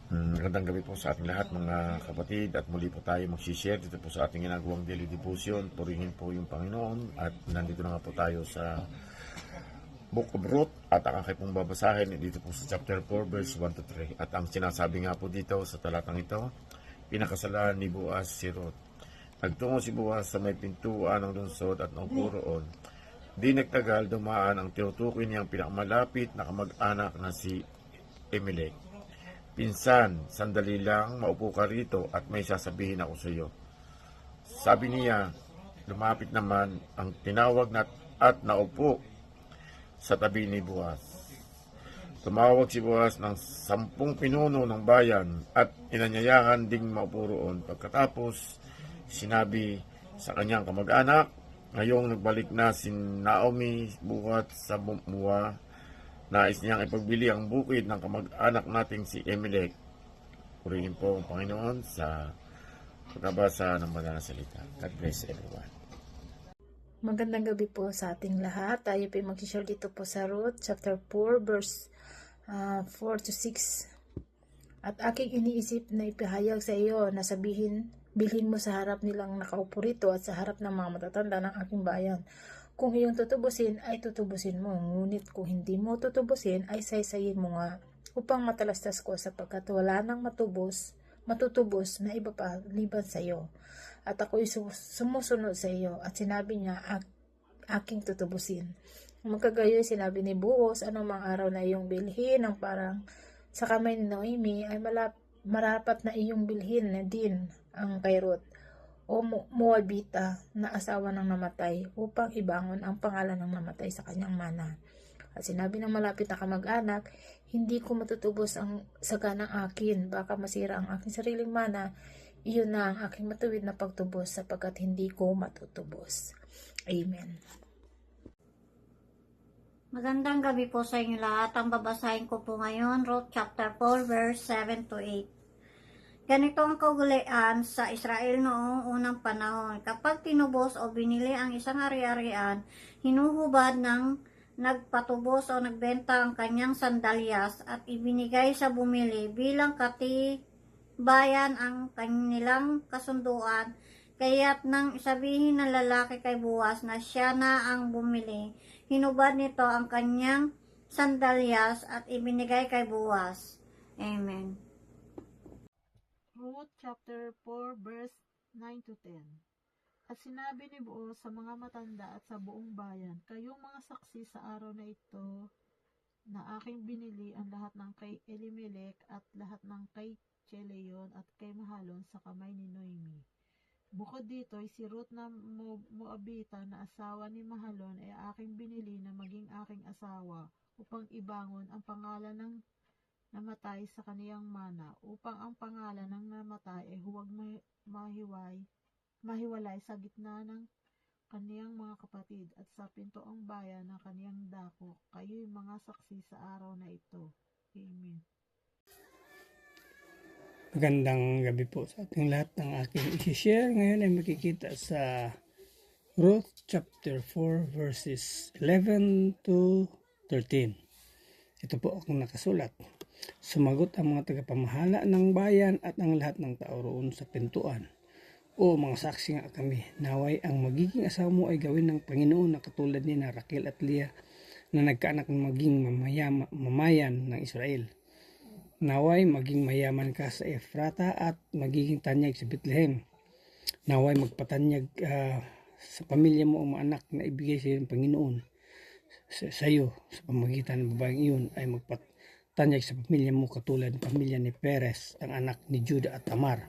Magandang gabi po sa ating lahat mga kapatid at muli po tayo mag-share dito po sa ating ginagawang daily devotion. Purihin po yung Panginoon at nandito na nga po tayo sa Book of Ruth at ang aking pong babasahin dito po sa chapter 4 verse 1 to 3. At ang sinasabi nga po dito sa talatang ito, pinakasalan ni Boaz si Ruth. Nagtungo si Boaz sa may pintuan ng lungsod at naupo roon. Di nagtagal dumaan ang tinutukoy niyang pinakamalapit na kamag-anak na si Elimelech. Pinsan, sandali lang, maupo ka rito at may sasabihin ako sa iyo. Sabi niya, lumapit naman ang tinawag at naupo sa tabi ni Boaz. Tumawag si Boaz ng 10 pinuno ng bayan at inanyayahan ding maupo roon. Pagkatapos, sinabi sa kanyang kamag-anak, ngayong nagbalik na si Naomi buhat sa Moab, nais niyang ipagbili ang bukid ng kamag-anak nating si Elimelech. Purihin po ang Panginoon sa pagbabasa ng banal na salita. God bless everyone. Magandang gabi po sa ating lahat. Tayo po mag-share dito po sa Ruth chapter 4 verse 4 to 6. At aking iniisip na ipahayag sa iyo na bilhin mo sa harap nilang nakaupo rito at sa harap ng mga matatanda ng aking bayan. Kung iyong tutubusin ay tutubusin mo, ngunit kung hindi mo tutubusin ay saysayin mo nga upang matalastas ko sapagkat wala nang matutubos na iba pa liban sa iyo. At ako'y sumusunod sa iyo at sinabi niya aking tutubusin. Magkagayoy sinabi ni Boaz, anong mga araw na iyong bilhin ang parang sa kamay ni Naomi ay marapat na iyong bilhin na din ang kay Ruth o Moabita na asawa ng namatay upang ibangon ang pangalan ng namatay sa kanyang mana. At sinabi ng malapit na kamag-anak, hindi ko matutubos ang saganang akin, baka masira ang aking sariling mana, iyon na ang aking matuwid na pagtubos sapagkat hindi ko matutubos. Amen. Magandang gabi po sa inyo lahat. Ang babasahin ko po ngayon, Ruth chapter 4 verse 7 to 8. Ganito ang kaugalian sa Israel noong unang panahon. Kapag tinubos o binili ang isang ari-arian, hinuhubad ng nagpatubos o nagbenta ang kanyang sandalyas at ibinigay sa bumili bilang katibayan ang kanilang kasunduan. Kaya't nang sabihin ng lalaki kay Boaz na siya na ang bumili, hinubad nito ang kanyang sandalyas at ibinigay kay Boaz. Amen. Ruth chapter 4 verse 9 to 10. At sinabi ni Boaz sa mga matanda at sa buong bayan, kayong mga saksi sa araw na ito na aking binili ang lahat ng kay Elimelech at lahat ng kay Cheleon at kay Mahalon sa kamay ni Noemi. Bukod dito ay si Ruth na Moabita na asawa ni Mahalon ay aking binili na maging aking asawa upang ibangon ang pangalan ng namatay sa kaniyang mana, upang ang pangalan ng namatay ay huwag mahiwalay sa gitna ng kaniyang mga kapatid at sa pintoang bayan ng kaniyang dako. Kayo'y mga saksi sa araw na ito. Amen. Magandang gabi po sa ating lahat ng aking i-share. Ngayon ay makikita sa Ruth chapter 4 verses 11 to 13. Ito po akong nakasulat. Sumagot ang mga tagapamahala ng bayan at ang lahat ng tao roon sa pintuan. O mga saksi nga kami, naway ang magiging asawa mo ay gawin ng Panginoon na katulad ni na Raquel at Leah na nagkaanak ng maging mamayan ng Israel. Naway maging mayaman ka sa Efrata at magiging tanyag sa Bethlehem. Naway magpatanyag sa pamilya mo ang mga anak na ibigay sa iyo ng Panginoon. Sa iyo, sa pamagitan ng babaeng iyon ay magpatanyag sa pamilya mo katulad ng pamilya ni Perez, ang anak ni Judah at Tamar.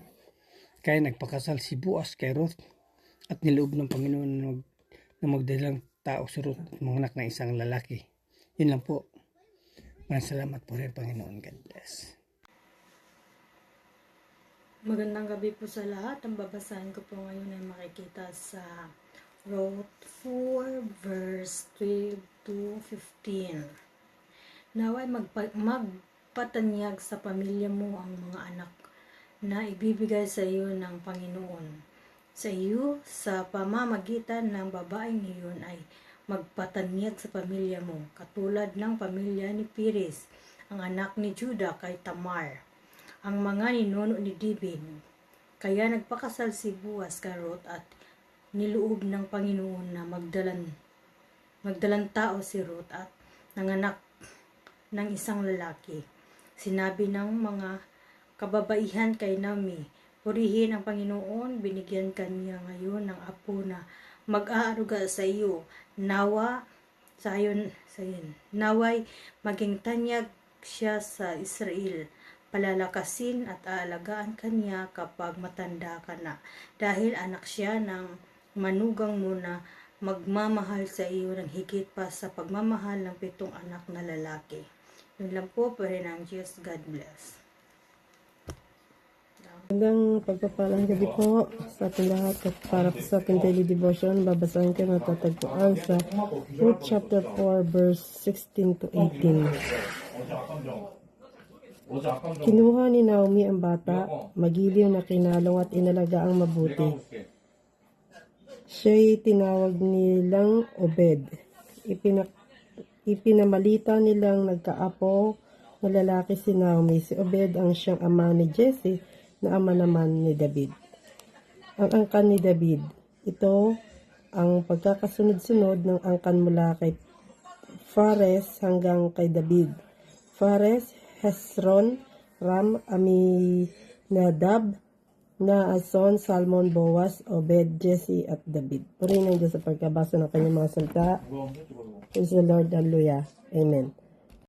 Kaya nagpakasal si Boaz kay Ruth at niloob ng Panginoon na magdalang tao si Ruth at mga anak ng isang lalaki. Yun lang po. Maraming salamat po rin, Panginoon. God bless. Magandang gabi po sa lahat. Ang babasahin ko po ngayon ay makikita sa Ruth 4 verse 12 to 15. Naway magpatanyag sa pamilya mo ang mga anak na ibibigay sa iyo ng Panginoon. Sa iyo, sa pamamagitan ng babaeng iyon ay magpatanyag sa pamilya mo, katulad ng pamilya ni Perez, ang anak ni Judah kay Tamar. ang mga ninuno ni David. Kaya nagpakasal si Boaz kay Ruth at niloob ng Panginoon na magdalang tao si Ruth at nanganak ng isang lalaki. Sinabi ng mga kababaihan kay Naomi, purihin ang Panginoon, binigyan kanya ngayon ng apo na mag-aaruga sa iyo. Naway maging tanyag siya sa Israel. Palalakasin at aalagaan kanya kapag matanda ka na, dahil anak siya ng manugang mo na magmamahal sa iyo ng higit pa sa pagmamahal ng 7 anak na lalaki. Yun lang po, pare ng Diyos. God bless. Magandang pagpapalang gabi po sa ating lahat at para po sa ating daily devotion, babasahin ko natatagpuan sa Ruth chapter 4 verse 16 to 18. Kinuha ni Naomi ang bata, magiliw na kinalong at inalaga ang mabuti. Siya'y tinawag nilang Obed. Ipinamalita nilang nagkaapo na lalaki si Naomi. Si Obed ang siyang ama ni Jesse na ama naman ni David. Ang angkan ni David. Ito ang pagkakasunod-sunod ng angkan mula kay Fares hanggang kay David. Fares, Hezron, Ram, Aminadab, Naason, Salmon, Boaz, Obed, Jesse at David. Purihin ang Diyos sa pagkabasa ng kanyang mga salita. Praise the Lord, hallelujah. Amen.